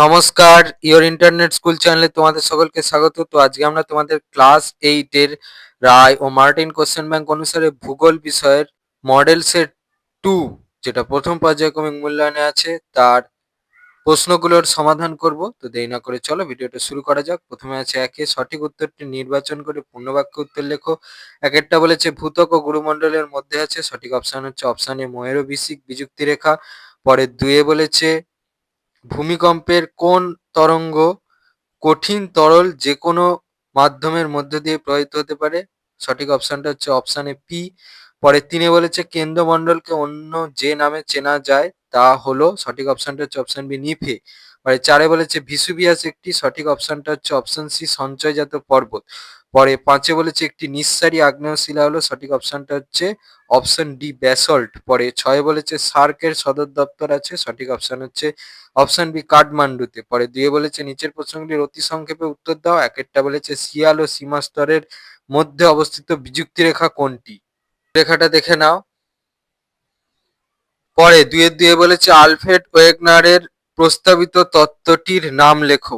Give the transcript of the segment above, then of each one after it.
নমস্কার, your internet school চ্যানেলে তোমাদের সকলকে স্বাগত। তো আজকে আমরা তোমাদের ক্লাস 8 এর রায় ও মার্টিন কোশ্চেন ব্যাংক অনুসারে ভূগোল বিষয়ের মডেল সেট 2 যেটা প্রথম পর্যায়ক্রমিক মূল্যায়নে আছে তার প্রশ্নগুলোর সমাধান করব। তো দেরি না করে চলো ভিডিওটা শুরু করা যাক। প্রথমে আছে একে সঠিক উত্তরটি নির্বাচন করে পূর্ণবাক্য উত্তর লেখো। একেরটা বলেছে ভূত্বক ও গুরুমণ্ডলের মধ্যে আছে, সঠিক অপশন হচ্ছে অপশন এ ময়ূরবিসিক বিযুক্তি রেখা। পরে দুয়ে বলেছে ভূমিকম্পের কোন তরঙ্গ কঠিন তরল যে কোনো মাধ্যমের মধ্য দিয়ে প্রবাহিত হতে পারে, সঠিক অপশনটা হচ্ছে অপশন এ পি। পরে তিনে বলেছে কেন্দ্রমণ্ডলকে অন্য যে নামে চেনা যায় তা হলো, সঠিক অপশনটা হচ্ছে অপশন বি নিফে। পরে চারে বলেছে ভিসুবিয়াস একটি, সঠিক অপশনটা হচ্ছে অপশন সি সঞ্চয়জাত পর্বত। পরে পাঁচে বলেছে একটি নিঃসারী আগ্নেয় শিলা হলো, সঠিক অপশনটা হচ্ছে অপশন ডি ব্যাসল্ট। পরে ছয় বলেছে সার্কের সদর দপ্তর আছে, সঠিক অপশন হচ্ছে অপশন বি কাঠমান্ডুতে। পরে দুয়ে বলেছে নিচের প্রশ্নগুলির অতি সংক্ষেপে উত্তর দাও। একেরটা বলেছে শিয়াল ও সীমা স্তরের মধ্যে অবস্থিত বিযুক্তি রেখা কোনটি, রেখাটা দেখে নাও। পরে দুয়ে বলেছে আলফ্রেড ওয়েগনারের প্রস্তাবিত তত্ত্বটির নাম লেখো।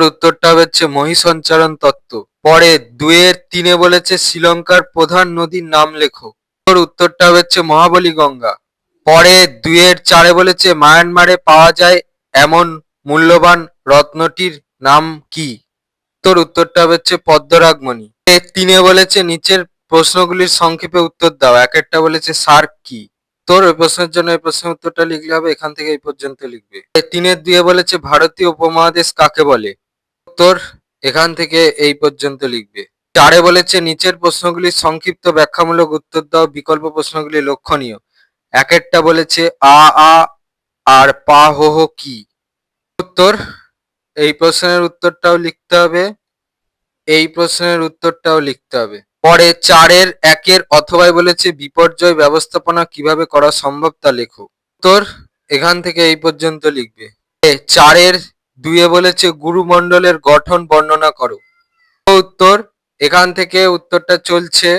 উত্তরটা হচ্ছে মহাসঞ্চারণ তত্ত্ব। পরে দুয়ের তিনে বলেছে শ্রীলঙ্কার প্রধান নদীর নাম লেখো। উত্তরটা হচ্ছে মহাবলী গঙ্গা। পরে দুয়ের চারে বলেছে মায়ানমারে পাওয়া যায় এমন মূল্যবান রত্নটির নাম কি, উত্তরটা হচ্ছে পদ্মরাগমণি। তিনে বলেছে নিচের প্রশ্নগুলির সংক্ষেপে উত্তর দাও। একেরটা বলেছে সার্ক কি, তোর ওই প্রশ্নের জন্য এই প্রশ্নের উত্তরটা লিখলে হবে, এখান থেকে এই পর্যন্ত লিখবে। তিনের দুয়ে বলেছে ভারতীয় উপমহাদেশ কাকে বলে, উত্তর এখান থেকে এই পর্যন্ত লিখবে। চারে বলেছে নিচের প্রশ্নগুলির সংক্ষিপ্ত ব্যাখ্যামূলক উত্তর দাও, বিকল্প প্রশ্নগুলি লক্ষণীয়। একেরটা বলেছে আ আ আর পা হো হো কি, উত্তর এই প্রশ্নের উত্তরটাও লিখতে হবে, এই প্রশ্নের উত্তরটাও লিখতে হবে। পরে চারের একের অথবাই বলেছে বিপর্যয় ব্যবস্থাপনা কিভাবে করা সম্ভব তা লেখো, উত্তর এখান থেকে এই পর্যন্ত লিখবে। চারের দুয়ে বলেছে গুরুমণ্ডলের গঠন বর্ণনা করো, উত্তর এখান থেকে উত্তরটা চলছে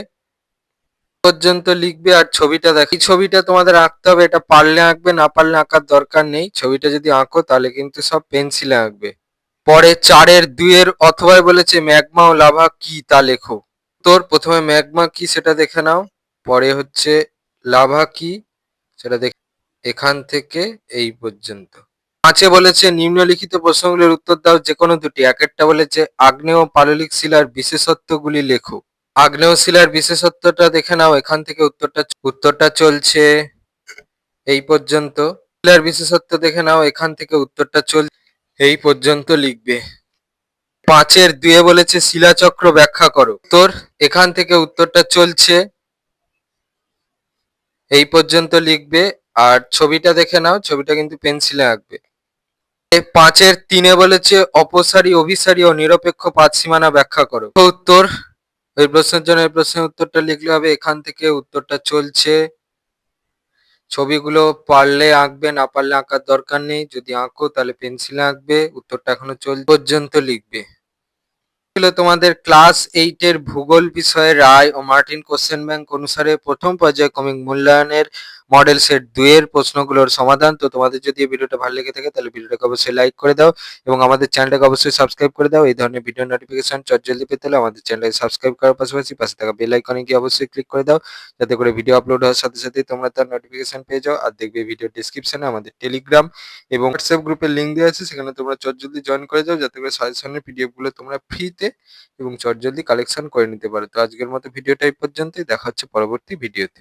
পর্যন্ত লিখবে। আর ছবিটা দেখি, ছবিটা তোমাদের আঁকতে হবে, এটা পারলে আঁকবে, না পারলে আঁকার দরকার নেই। ছবিটা যদি আঁকো তাহলে কিন্তু সব পেন্সিলে আঁকবে। পরে চারের দুয়ের অথবাই বলেছে ম্যাগমা ও লাভা কি তা লেখো, তোর প্রথমে ম্যাগমা কি সেটা দেখে নাও, পরে হচ্ছে লাভা কি সেটা দেখে, এখান থেকে এই পর্যন্ত। পাঁচে বলেছে নিম্নলিখিত প্রশ্নগুলির উত্তর দাও যে কোনো দুটি। একেরটা বলেছে আগ্নেয় পাললিক শিলার বিশেষত্বগুলি লেখো, আগ্নেয় শিলার বিশেষত্বটা দেখে নাও, এখান থেকে উত্তরটা চলছে এই পর্যন্ত। শিলার বিশেষত্ব দেখে নাও, এখান থেকে উত্তরটা চলছে এই পর্যন্ত লিখবে। পাঁচের দুয়ে বলেছে শিলাচক্র ব্যাখ্যা করো, উত্তর এখান থেকে উত্তরটা চলছে এই পর্যন্ত লিখবে। আর ছবিটা দেখে নাও, ছবিটা কিন্তু পেন্সিলে আঁকবে। পাঁচের তিনে বলেছে অপসারী অভিসারী ও নিরপেক্ষ পাত সীমানা ব্যাখ্যা করো, উত্তর এই প্রশ্নের জন্য এই প্রশ্নের উত্তরটা লিখলে হবে, এখান থেকে উত্তরটা চলছে। ছবিগুলো পারলে আঁকবে, না পারলে আঁকার দরকার নেই, যদি আঁকো তাহলে পেন্সিলে আঁকবে। উত্তরটা এখনো চল পর্যন্ত লিখবে। ছিল তোমাদের ক্লাস 8 এর ভূগোল বিষয়ের রায় ও মার্টিন কোশ্চেন ব্যাংক অনুসারে প্রথম পর্যায়ক্রমিক মূল্যায়নের মডেল সেট 2 এর প্রশ্নগুলোর সমাধান। তো তোমাদের যদি এই ভিডিওটা ভালো লেগে থাকে তাহলে ভিডিওটাকে অবশ্যই লাইক করে দাও এবং আমাদের চ্যানেলটাকে অবশ্যই সাবস্ক্রাইব করে দাও। এই ধরনের ভিডিও নোটিফিকেশন জলদি পেতে হলে আমাদের চ্যানেলটাকে সাবস্ক্রাইব করার পাশাপাশি পাশে থাকা বেল আইকনে গিয়ে অবশ্যই ক্লিক করে দাও, যাতে করে ভিডিও আপলোড হওয়ার সাথে সাথেই তোমরা তার নোটিফিকেশন পেয়ে যাও। আর দেখবে ভিডিও ডেসক্রিপশনে আমাদের টেলিগ্রাম এবং হোয়াটসঅ্যাপ গ্রুপের লিঙ্ক দেওয়া আছে, সেখানে তোমরা জলদি জয়েন করে যাও, যাতে করে সাজেশনের পিডিএফ গুলো তোমরা ফ্রিতে এবং চটজলদি কালেকশন করে নিতে পারো। তো আজকের মতো ভিডিওটা এই পর্যন্তই, দেখা হচ্ছে পরবর্তী ভিডিওতে।